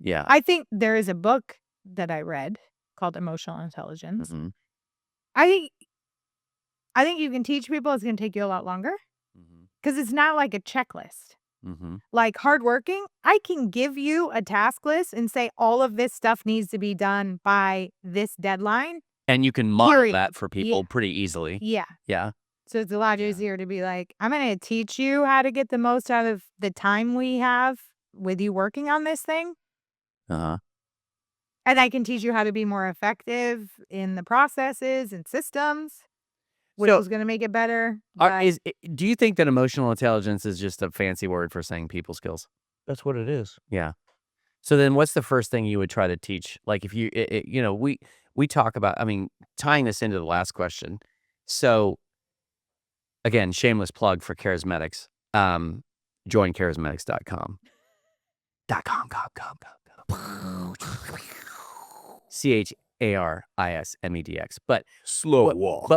yeah. I think there is a book that I read called Emotional Intelligence. Mhm. I think I think you can teach people. It's going to take you a lot longer Mhm. because it's not like a checklist. Mhm. Like hardworking, I can give you a task list and say all of this stuff needs to be done by this deadline. And you can model Period. that for people pretty easily. Yeah. Yeah. So it's a lot Yeah. easier to be like, I'm going to teach you how to get the most out of the time we have with you working on this thing. Uh-huh. And I can teach you how to be more effective in the processes and systems, which So, is going to make it better. But do you think that emotional intelligence is just a fancy word for saying people skills? That's what it is. Yeah. So then what's the first thing you would try to teach? Like if we talk about, I mean, tying this into the last question. So again, shameless plug for charismatics. Join charismatics.com. CHARISMEDX. But Slow walk.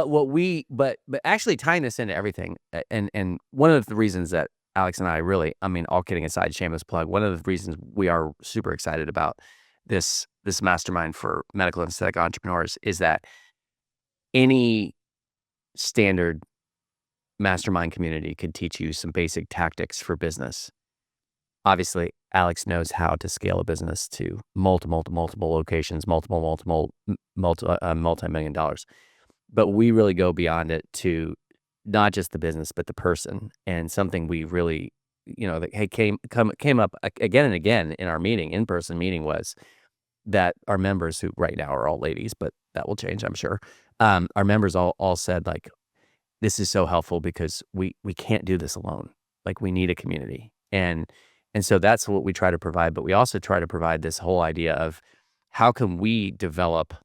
but actually tying this into everything, and one of the reasons that Alex and I really, I mean, all kidding aside, shameless plug, one of the reasons we are super excited about this mastermind for medical and aesthetic entrepreneurs is that any standard mastermind community could teach you some basic tactics for business. Obviously, Alex knows how to scale a business to multiple locations, multi-million dollars. But we really go beyond it to not just the business, but the person. And something we really, that came up again and again in our in-person meeting was that our members, who right now are all ladies, but that will change, I'm sure. Our members all said, like, this is so helpful because we can't do this alone. Like, we need a community. And so that's what we try to provide. But we also try to provide this whole idea of how can we develop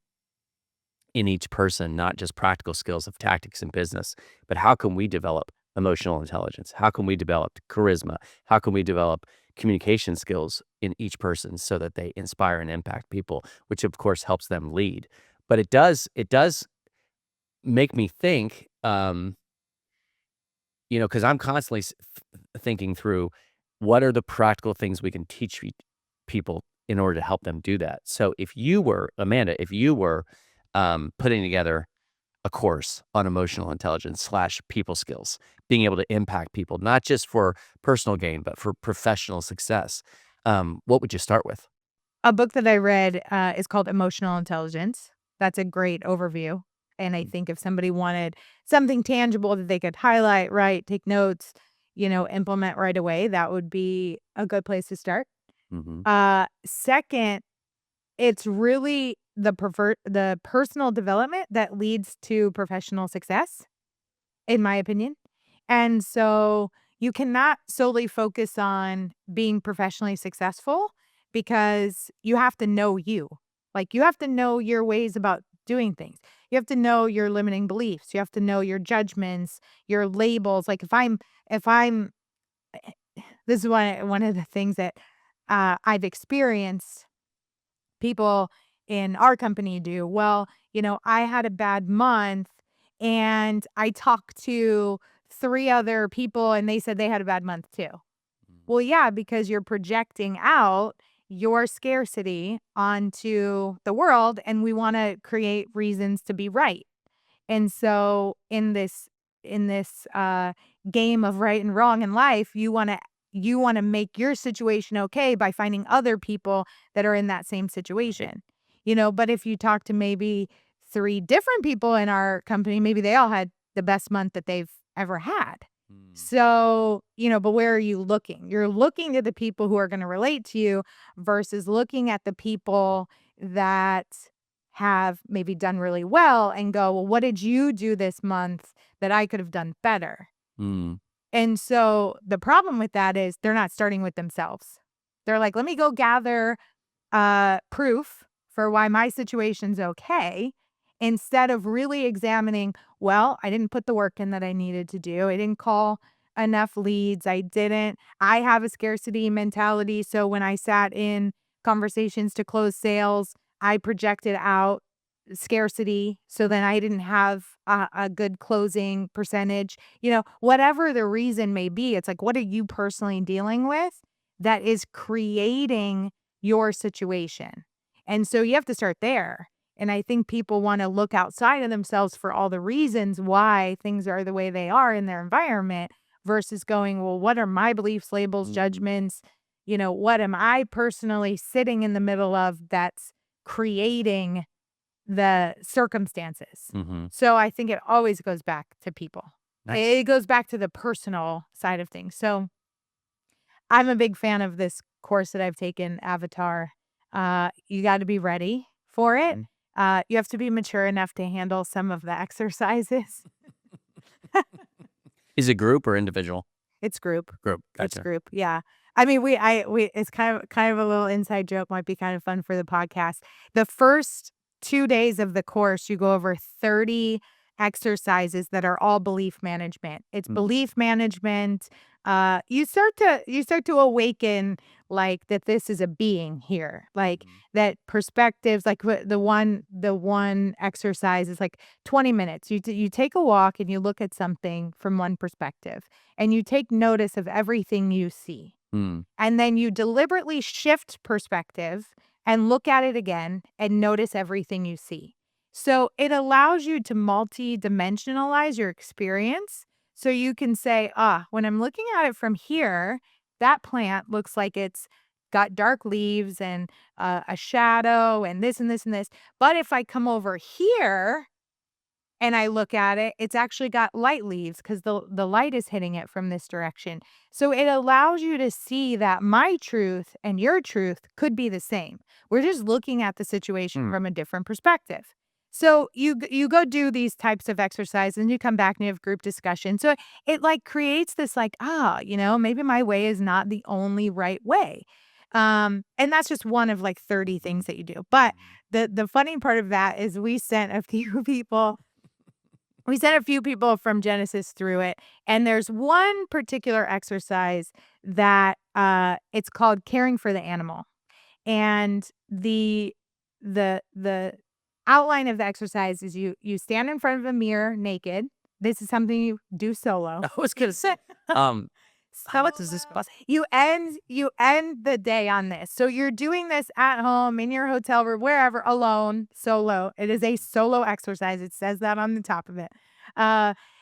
in each person, not just practical skills of tactics in business, but how can we develop emotional intelligence? How can we develop charisma? How can we develop communication skills in each person so that they inspire and impact people, which of course helps them lead. But it does make me think, because I'm constantly thinking through what are the practical things we can teach people in order to help them do that. So if you were, Amanda, putting together a course on emotional intelligence / people skills, being able to impact people, not just for personal gain, but for professional success, what would you start with? a book that I read is called Emotional Intelligence. That's a great overview. And I think if somebody wanted something tangible that they could highlight, write, take notes, implement right away, that would be a good place to start. Mm-hmm. Second, it's really the personal development that leads to professional success, in my opinion. And so you cannot solely focus on being professionally successful because you have to know you. Like you have to know your ways about doing things. You have to know your limiting beliefs. You have to know your judgments, your labels. Like if I'm this is one of the things that I've experienced people in our company do. Well, I had a bad month and I talked to 3 other people and they said they had a bad month too. Well, yeah, because you're projecting out your scarcity onto the world and we want to create reasons to be right. And so in this game of right and wrong in life, you want to make your situation okay by finding other people that are in that same situation. But if you talk to maybe 3 different people in our company, maybe they all had the best month that they've ever had. So, but where are you looking? You're looking to the people who are going to relate to you versus looking at the people that have maybe done really well and go, well, what did you do this month that I could have done better? Mm. And so the problem with that is they're not starting with themselves. They're like, let me go gather proof for why my situation's okay, instead of really examining, well, I didn't put the work in that I needed to do. I didn't call enough leads. I have a scarcity mentality. So when I sat in conversations to close sales. I projected out scarcity, so then I didn't have a good closing percentage. Whatever the reason may be, it's like, what are you personally dealing with that is creating your situation? And so you have to start there. And I think people want to look outside of themselves for all the reasons why things are the way they are in their environment versus going, well, what are my beliefs, labels, judgments? What am I personally sitting in the middle of that's creating the circumstances? Mm-hmm. So I think it always goes back to people. Nice. It goes back to the personal side of things. So I'm a big fan of this course that I've taken, Avatar. You got to be ready for it. You have to be mature enough to handle some of the exercises. Is it group or individual? It's group. Group. It's Gotcha. group. Yeah. I mean, we it's kind of a little inside joke, might be kind of fun for the podcast. The first 2 days of the course, you go over 30 exercises that are all belief management. It's belief management. You start to awaken, like, that this is a being here, like that perspectives, like the one exercise is like 20 minutes. You take a walk and you look at something from one perspective and you take notice of everything you see. Mm. And then you deliberately shift perspective and look at it again and notice everything you see. So it allows you to multi-dimensionalize your experience. So you can say, when I'm looking at it from here, that plant looks like it's got dark leaves and a shadow and this and this and this. But if I come over here and I look at it, it's actually got light leaves because the light is hitting it from this direction. So it allows you to see that my truth and your truth could be the same. We're just looking at the situation from a different perspective. So you go do these types of exercises and you come back and you have group discussion. So it like creates this like, maybe my way is not the only right way. And that's just one of like 30 things that you do. But the funny part of that is we sent a few people from Genesis through it. And there's one particular exercise that it's called caring for the animal. And the outline of the exercise is you stand in front of a mirror naked. This is something you do solo. I was gonna say, how does this cost? You end the day on this. So you're doing this at home, in your hotel room, wherever, alone, solo. It is a solo exercise. It says that on the top of it.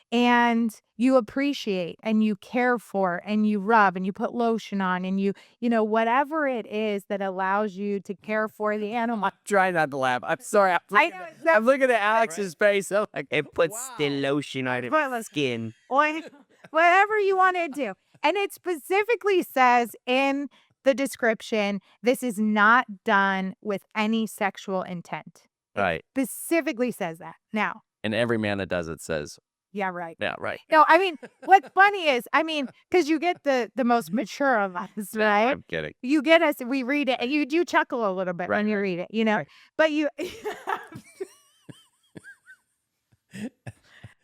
And you appreciate and you care for and you rub and you put lotion on and you whatever it is that allows you to care for the animal. I'm trying not to laugh. I'm sorry. I'm looking at Alex's face. I'm like, It puts the lotion on its skin. Whatever you want to do. And it specifically says in the description, this is not done with any sexual intent. Right. It specifically says that. Now. And every man that does it says, yeah, right. yeah, right. No, I mean, what's funny is, because you get the most mature of us, right? I'm kidding. You get us, we read it, and you do chuckle a little bit when you read it, Right. But you...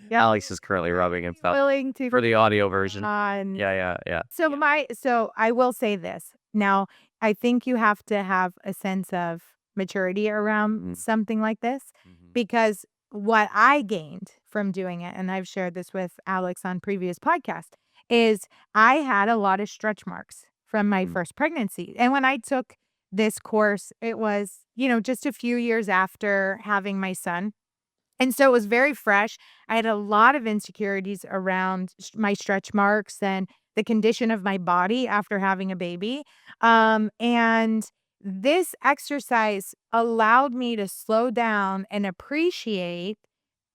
Yeah. Alex is currently rubbing himself willing to for the audio version. on. Yeah. So I will say this. Now, I think you have to have a sense of maturity around something like this, because what I gained from doing it, and I've shared this with Alex on previous podcasts, is I had a lot of stretch marks from my first pregnancy. And when I took this course, it was, just a few years after having my son. And so it was very fresh. I had a lot of insecurities around my stretch marks and the condition of my body after having a baby. And this exercise allowed me to slow down and appreciate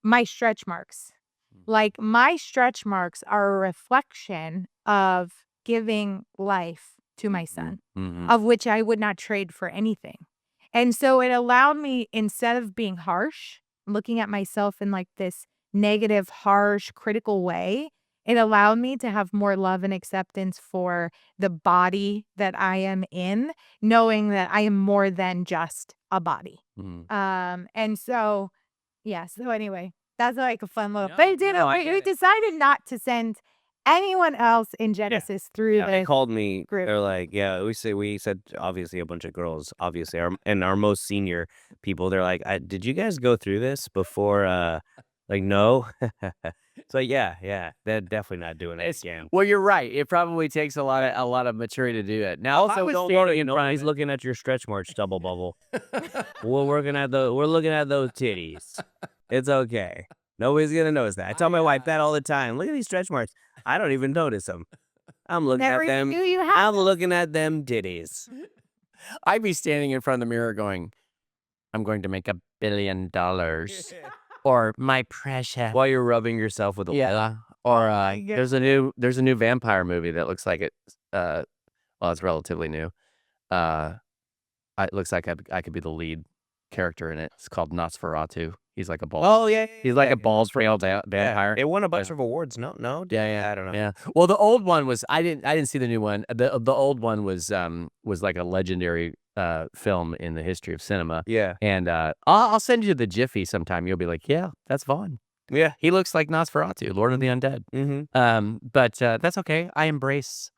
my stretch marks. Like, my stretch marks are a reflection of giving life to my son, of which I would not trade for anything. And so it allowed me, instead of being harsh, looking at myself in like this negative, harsh, critical way, it allowed me to have more love and acceptance for the body that I am in, knowing that I am more than just a body. And so, yeah. So anyway, that's like a fun little. But we decided not to send anyone else in Genesis through Yeah, they the called me. group. They're like, yeah, we said obviously a bunch of girls, obviously our most senior people. They're like, did you guys go through this before? Like no. So yeah, they're definitely not doing it again. Well, you're right. It probably takes a lot of maturity to do it. Now, if I Also, was don't standing worry, in front nobody's of looking at your stretch marks double bubble. We're looking at those titties. It's okay. Nobody's gonna notice that. I tell my wife that all the time. Look at these stretch marks. I don't even notice them. I'm looking Never at them. knew you had I'm looking at them titties. I'd be standing in front of the mirror going, I'm going to make $1 billion. Or my precious. While you're rubbing yourself with a Yeah. Or my there's a new vampire movie that looks like it. Well, it's relatively new. It looks like I could be the lead character in it. It's called Nosferatu. He's like a bald. Oh yeah, He's like a bald frail vampire. It won a bunch of awards. No, Yeah. I don't know. Yeah. Well, the old one was I didn't see the new one. The old one was like a legendary film in the history of cinema. Yeah, And I'll send you the Jiffy sometime. You'll be like, yeah, that's Vaughn. yeah. He looks like Nosferatu, Lord of the Undead. Mm-hmm. But that's okay. I embrace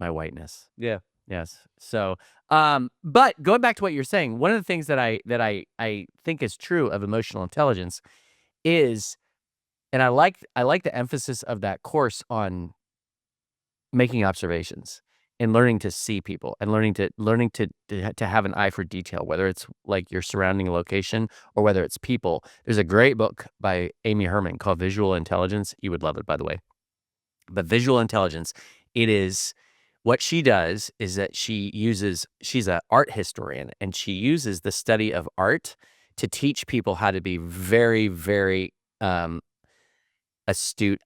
my whiteness. Yeah. Yes. So, but going back to what you're saying, one of the things that I think is true of emotional intelligence is, and I like the emphasis of that course on making observations and learning to see people and learning to have an eye for detail, whether it's like your surrounding location or whether it's people. There's a great book by Amy Herman called Visual Intelligence. You would love it, by the way. But visual intelligence, it is what she does is that she's an art historian, and she uses the study of art to teach people how to be very, very astute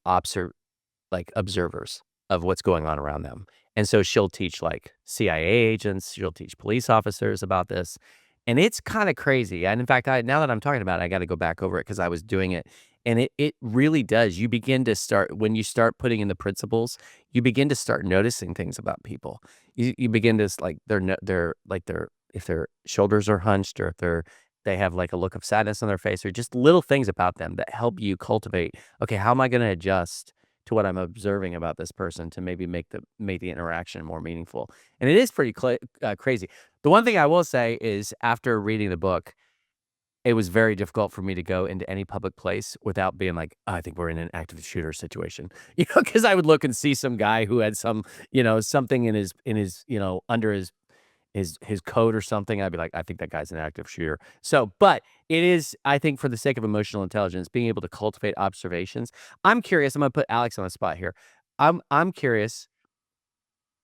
observers of what's going on around them. And so she'll teach like CIA agents, she'll teach police officers about this. And it's kind of crazy. And in fact, now that I'm talking about it, I got to go back over it because I was doing it. And it really does. You begin to when you start putting in the principles, you begin to start noticing things about people. You begin to like if their shoulders are hunched or if they have like a look of sadness on their face or just little things about them that help you cultivate. Okay, how am I going to adjust to what I'm observing about this person to maybe make the interaction more meaningful? And it is pretty crazy. The one thing I will say is after reading the book, it was very difficult for me to go into any public place without being like, oh, I think we're in an active shooter situation, because I would look and see some guy who had some, something in his, under his coat or something. I'd be like, I think that guy's an active shooter. So, but it is, I think, for the sake of emotional intelligence, being able to cultivate observations. I'm curious. I'm going to put Alex on the spot here. I'm curious,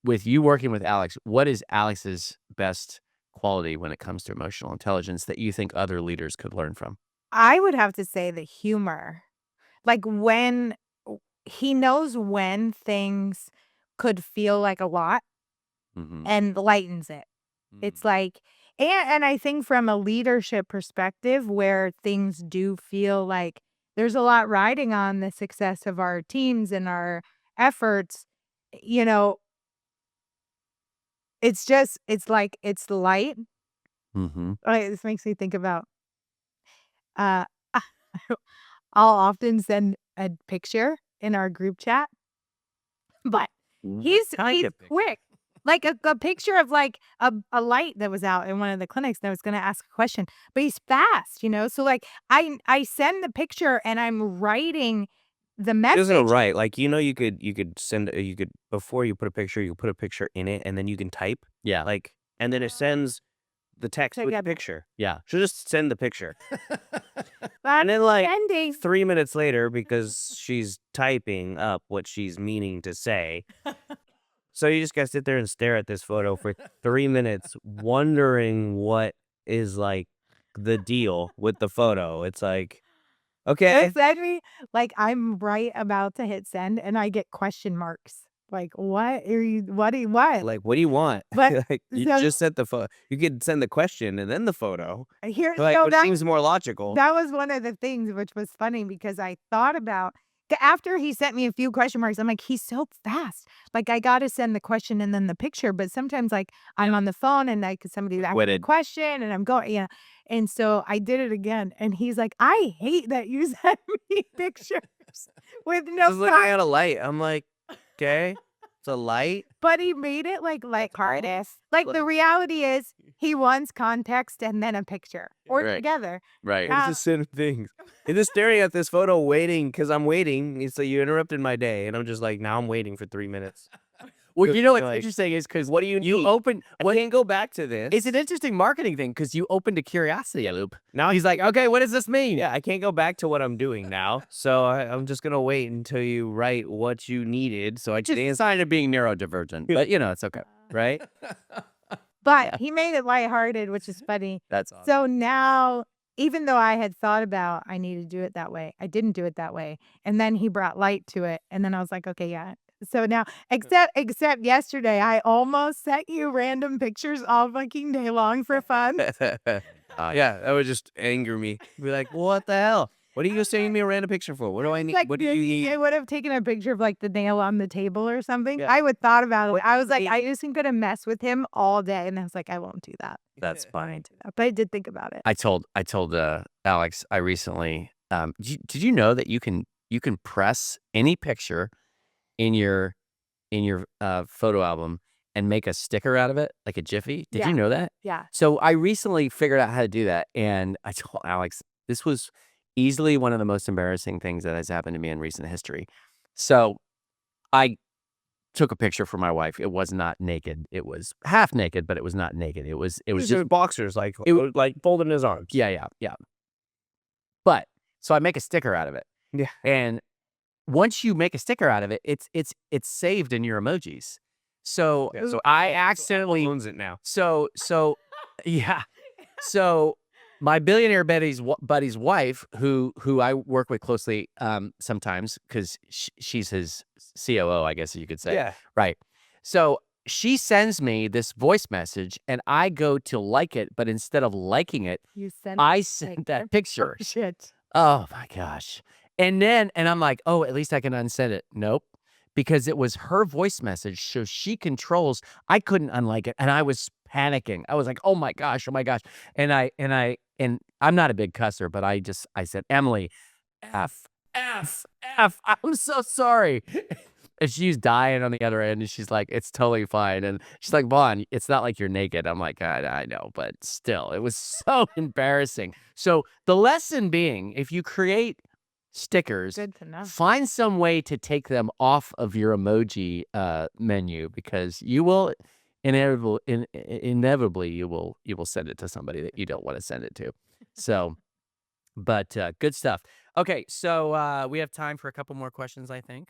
with you working with Alex, what is Alex's best quality when it comes to emotional intelligence that you think other leaders could learn from? I would have to say the humor. Like when he knows when things could feel like a lot and lightens it. It's like, and I think from a leadership perspective where things do feel like there's a lot riding on the success of our teams and our efforts, it's like, it's light. This makes me think about, uh, I'll often send a picture in our group chat, but he's quick. Like a picture of like a light that was out in one of the clinics that was going to ask a question, but he's fast, So like I send the picture and I'm writing the It message. doesn't write. Like, you could send, you could, before you put a picture, you put a picture in it and then you can type. Yeah. Like, and then it sends the text with the Together. picture. Yeah. She'll just send the picture. I'm And then like sending. 3 minutes later, because she's typing up what she's meaning to say. So you just gotta sit there and stare at this photo for 3 minutes, wondering what is like the deal with the photo. It's like, okay, Just send me, like I'm right about to hit send and I get question marks. Like, what are you, what do you want? like, what do you want? But Like, you so- just sent the photo. You could send the question and then the photo. Here, Like, so which that, seems more logical. that was one of the things which was funny because I thought about, after he sent me a few question marks, I'm like, he's so fast. Like, I got to send the question and then the picture. But sometimes, like, I'm on the phone and like somebody asks a question and I'm going, And so I did it again. And he's like, I hate that you sent me pictures with no Just looking at a light. I'm like, Okay, it's a light. But he made it like lighthearted. Like the reality is he wants context and then a picture or Right. together. Right. It's the same thing. He's just staring at this photo, waiting because I'm waiting. So you interrupted my day, and I'm just like, now I'm waiting for 3 minutes. Well, you know what's Like, interesting is because what do you you need? open. I can't go back to this. It's an interesting marketing thing because you opened a curiosity loop. Now he's like, okay, what does this mean? Yeah, I can't go back to what I'm doing now. So I'm just gonna wait until you write what you needed. So I Just can a answer. sign of being neurodivergent, but it's okay. Right? But he made it lighthearted, which is funny. That's awesome. So now, even though I had thought about I need to do it that way, I didn't do it that way. And then he brought light to it. And then I was like, okay, yeah. So now, except yesterday, I almost sent you random pictures all fucking day long for fun. Yeah, that would just anger me. Be like, what the hell? What are you sending me a random picture for? What do I need? Like, What do you need? I would have taken a picture of like the nail on the table or something. Yeah. I would thought about it. I was like, I just gonna mess with him all day, and I was like, I won't do that. That's I fine. won't do that. But I did think about it. I told Alex I recently. Did you know that you can press any picture in your photo album and make a sticker out of it, like a Jiffy? Did Yeah. you know that? Yeah. So I recently figured out how to do that, and I told Alex this was easily one of the most embarrassing things that has happened to me in recent history. So I took a picture for my wife. It was not naked. It was half naked, but it was not naked. It was These just are boxers, like It- like folding his arms. yeah. But so I make a sticker out of it. Yeah. And once you make a sticker out of it, it's saved in your emojis. So, Yeah, so I accidentally owns it now. so yeah. So my billionaire buddy's wife, who I work with closely sometimes because she's his COO, I guess you could say. Yeah. Right. So she sends me this voice message and I go to like it, but instead of liking it, You sent. I sent that picture. Oh, shit. Oh my gosh. And I'm like, oh, at least I can unsend it. Nope. Because it was her voice message. So she controls. I couldn't unlike it. And I was panicking. I was like, oh my gosh. And I'm not a big cusser, but I said, Emily, F. I'm so sorry. And she's dying on the other end. And she's like, it's totally fine. And she's like, Vaughn, it's not like you're naked. I'm like, I know, but still, it was so embarrassing. So the lesson being, if you create stickers, Good to know. find some way to take them off of your emoji menu because you will inevitably you will send it to somebody that you don't want to send it to. So, but good stuff. Okay, so we have time for a couple more questions, I think.